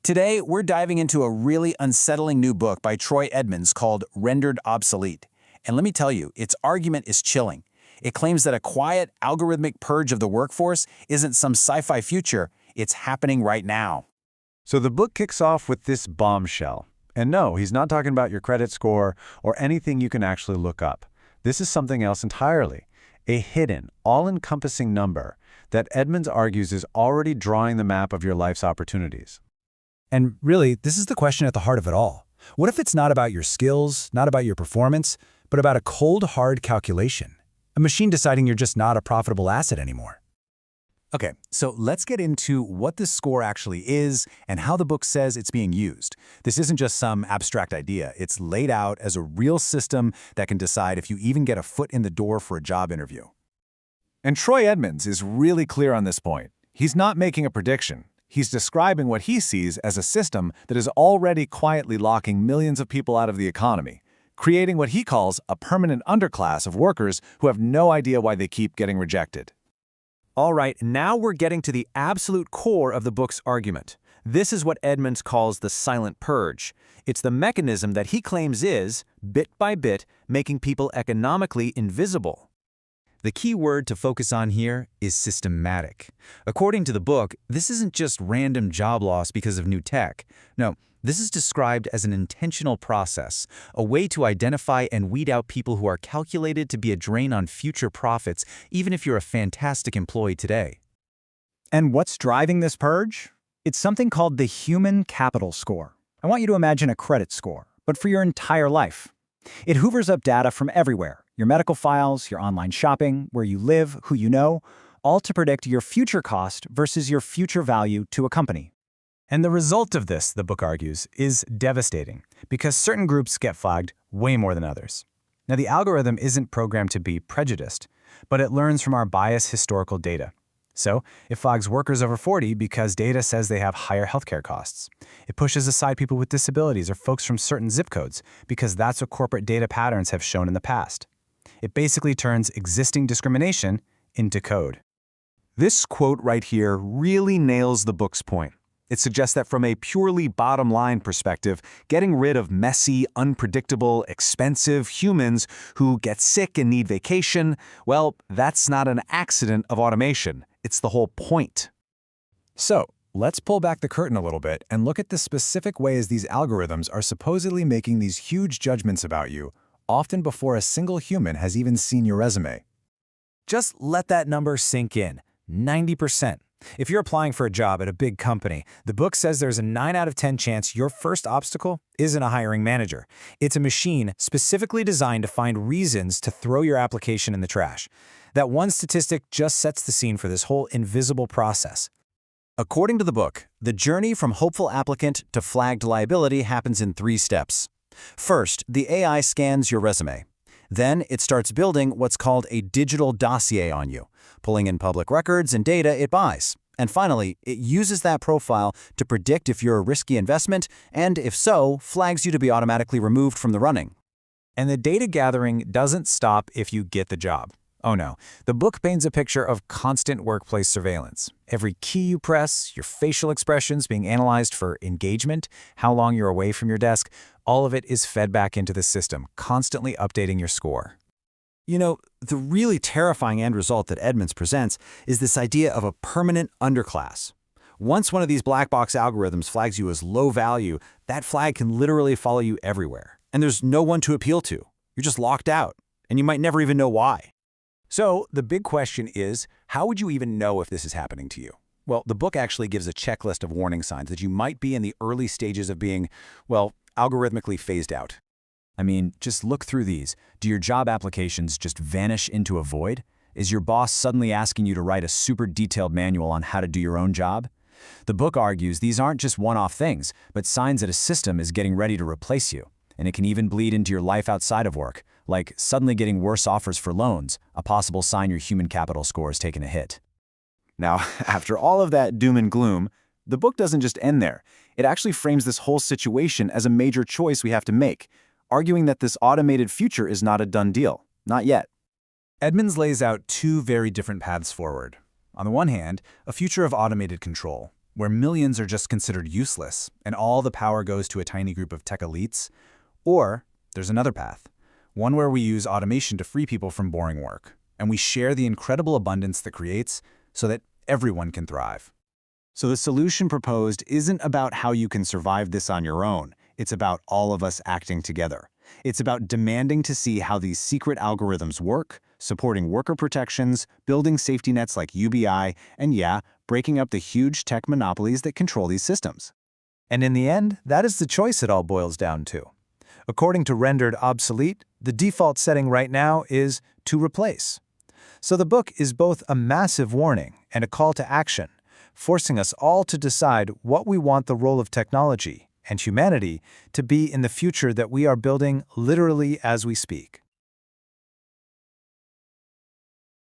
Today, we're diving into a really unsettling new book by Troy Edmonds called Rendered Obsolete. And let me tell you, its argument is chilling. It claims that a quiet, algorithmic purge of the workforce isn't some sci-fi future, it's happening right now. So the book kicks off with this bombshell. And no, he's not talking about your credit score or anything you can actually look up. This is something else entirely. A hidden, all-encompassing number that Edmonds argues is already drawing the map of your life's opportunities. And really, this is the question at the heart of it all. What if it's not about your skills, not about your performance, but about a cold, hard calculation? A machine deciding you're just not a profitable asset anymore. Okay, so let's get into what this score actually is and how the book says it's being used. This isn't just some abstract idea. It's laid out as a real system that can decide if you even get a foot in the door for a job interview. And Troy Edmonds is really clear on this point. He's not making a prediction. He's describing what he sees as a system that is already quietly locking millions of people out of the economy, creating what he calls a permanent underclass of workers who have no idea why they keep getting rejected. All right, now we're getting to the absolute core of the book's argument. This is what Edmonds calls the silent purge. It's the mechanism that he claims is, bit by bit, making people economically invisible. The key word to focus on here is systematic. According to the book, this isn't just random job loss because of new tech. No, this is described as an intentional process, a way to identify and weed out people who are calculated to be a drain on future profits, even if you're a fantastic employee today. And what's driving this purge? It's something called the human capital score. I want you to imagine a credit score, but for your entire life. It hoovers up data from everywhere, your medical files, your online shopping, where you live, who you know, all to predict your future cost versus your future value to a company. And the result of this, the book argues, is devastating, because certain groups get flagged way more than others. Now, the algorithm isn't programmed to be prejudiced, but it learns from our biased historical data. So, it flags workers over 40 because data says they have higher healthcare costs. It pushes aside people with disabilities or folks from certain zip codes because that's what corporate data patterns have shown in the past. It basically turns existing discrimination into code. This quote right here really nails the book's point. It suggests that from a purely bottom-line perspective, getting rid of messy, unpredictable, expensive humans who get sick and need vacation, well, that's not an accident of automation. It's the whole point. So, let's pull back the curtain a little bit and look at the specific ways these algorithms are supposedly making these huge judgments about you, often before a single human has even seen your resume. Just let that number sink in. 90%. If you're applying for a job at a big company, the book says there's a 9 out of 10 chance your first obstacle isn't a hiring manager. It's a machine specifically designed to find reasons to throw your application in the trash. That one statistic just sets the scene for this whole invisible process. According to the book, the journey from hopeful applicant to flagged liability happens in 3 steps. First, the AI scans your resume. Then it starts building what's called a digital dossier on you, pulling in public records and data it buys. And finally, it uses that profile to predict if you're a risky investment, and if so, flags you to be automatically removed from the running. And the data gathering doesn't stop if you get the job. Oh no, the book paints a picture of constant workplace surveillance. Every key you press, your facial expressions being analyzed for engagement, how long you're away from your desk, all of it is fed back into the system, constantly updating your score. You know, the really terrifying end result that Edmonds presents is this idea of a permanent underclass. Once one of these black box algorithms flags you as low value, that flag can literally follow you everywhere. And there's no one to appeal to. You're just locked out, and you might never even know why. So the big question is, how would you even know if this is happening to you? Well, the book actually gives a checklist of warning signs that you might be in the early stages of being, well, algorithmically phased out. I mean, just look through these. Do your job applications just vanish into a void? Is your boss suddenly asking you to write a super detailed manual on how to do your own job? The book argues these aren't just one-off things, but signs that a system is getting ready to replace you. And it can even bleed into your life outside of work, like suddenly getting worse offers for loans, a possible sign your human capital score is taking a hit. Now, after all of that doom and gloom, the book doesn't just end there. It actually frames this whole situation as a major choice we have to make, arguing that this automated future is not a done deal. Not yet. Edmonds lays out 2 very different paths forward. On the one hand, a future of automated control, where millions are just considered useless and all the power goes to a tiny group of tech elites. Or there's another path, one where we use automation to free people from boring work, and we share the incredible abundance that creates so that everyone can thrive. So the solution proposed isn't about how you can survive this on your own. It's about all of us acting together. It's about demanding to see how these secret algorithms work, supporting worker protections, building safety nets like UBI, and yeah, breaking up the huge tech monopolies that control these systems. And in the end, that is the choice it all boils down to. According to Rendered Obsolete, the default setting right now is to replace. So the book is both a massive warning and a call to action, forcing us all to decide what we want the role of technology and humanity to be in the future that we are building literally as we speak.